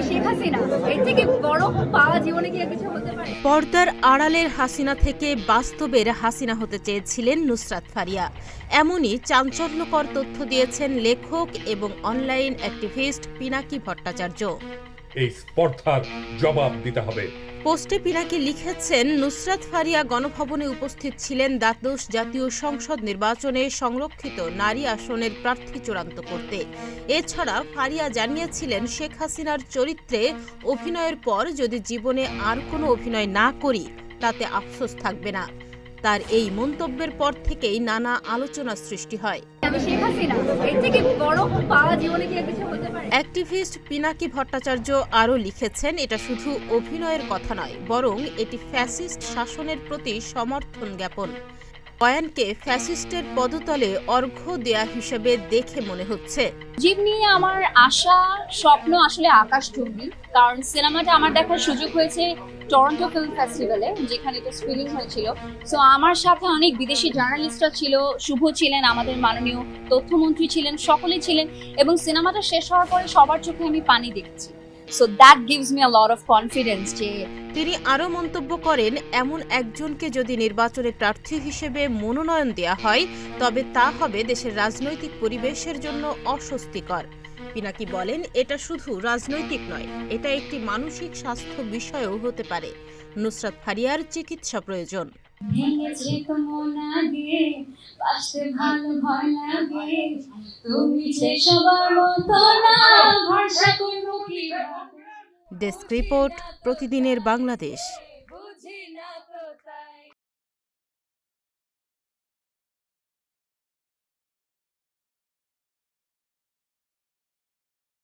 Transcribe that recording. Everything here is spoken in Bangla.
শেখ হাসিনা এর থেকে বড় পাওয়া জীবনে কি আর কিছু হতে পারে? পর্দার আড়ালের হাসিনা থেকে বাস্তবের হাসিনা হতে চেয়েছিলেন নুসরাত ফারিয়া। এমনই চাঞ্চল্যকর তথ্য দিয়েছেন লেখক এবং অনলাইন অ্যাক্টিভিস্ট পিনাকি ভট্টাচার্য। এই স্পর্ধার জবাব দিতে হবে। পোস্টে পিনাকি লিখেছেন, নুসরাত ফারিয়া গণভবনে উপস্থিত ছিলেন দ্বাদশ জাতীয় সংসদ নির্বাচনে সংরক্ষিত নারী আসনের প্রার্থী চূড়ান্ত করতে। এছাড়া ফারিয়া জানিয়েছিলেন, শেখ হাসিনার চরিত্রে অভিনয়ের পর যদি জীবনে আর কোনো অভিনয় না করি তাতে আফসোস থাকবে না। তার এই মন্তব্যের পর থেকেই নানা আলোচনা সৃষ্টি হয়। শেখ হাসিনা এর থেকে বড় পাওয়া জীবনে কি আর কিছু হতে পারে? অ্যাক্টিভিস্ট পিনাকি ভট্টাচার্য আরও লিখেছেন, এটা শুধু অভিনয়ের কথা নয়, বরং এটি ফ্যাসিস্ট শাসনের প্রতি সমর্থন জ্ঞাপন। বয়ানকে ফ্যাসিস্টের পদতলে অর্ঘ্য দেয়া হিসেবে দেখে মনে হচ্ছে। জীব নিয়ে আমার আশা স্বপ্ন আসলে আকাশচুম্বী, কারণ সিনেমাটা আমার দেখার সুযোগ হয়েছে টরন্টো ফিল্ম ফেস্টিভ্যালে, যেখানে এটা স্ক্রিনিং হয়েছিল। সো আমার সাথে অনেক বিদেশি জার্নালিস্টরা ছিল, শুভ ছিলেন, আমাদের মাননীয় তথ্যমন্ত্রী ছিলেন, সকলেই ছিলেন, এবং সিনেমাটা শেষ হওয়ার পরে সবার চোখে আমি পানি দেখছি। So that gives me a lot of confidence যে তিনি আরও মন্তব্য করেন, এমন একজনকে যদি নির্বাচনে প্রার্থী হিসেবে মনোনয়ন দেয়া হয় তবে তা হবে দেশের রাজনৈতিক পরিবেশের জন্য অস্বস্তিকর। পিনাকি বলেন, এটা শুধু রাজনৈতিক নয়, এটা একটি মানসিক স্বাস্থ্য বিষয়ও হতে পারে। নুসরাত ফারিয়ার চিকিৎসা প্রয়োজন। ডেস্ক রিপোর্ট, প্রতিদিনের বাংলাদেশ।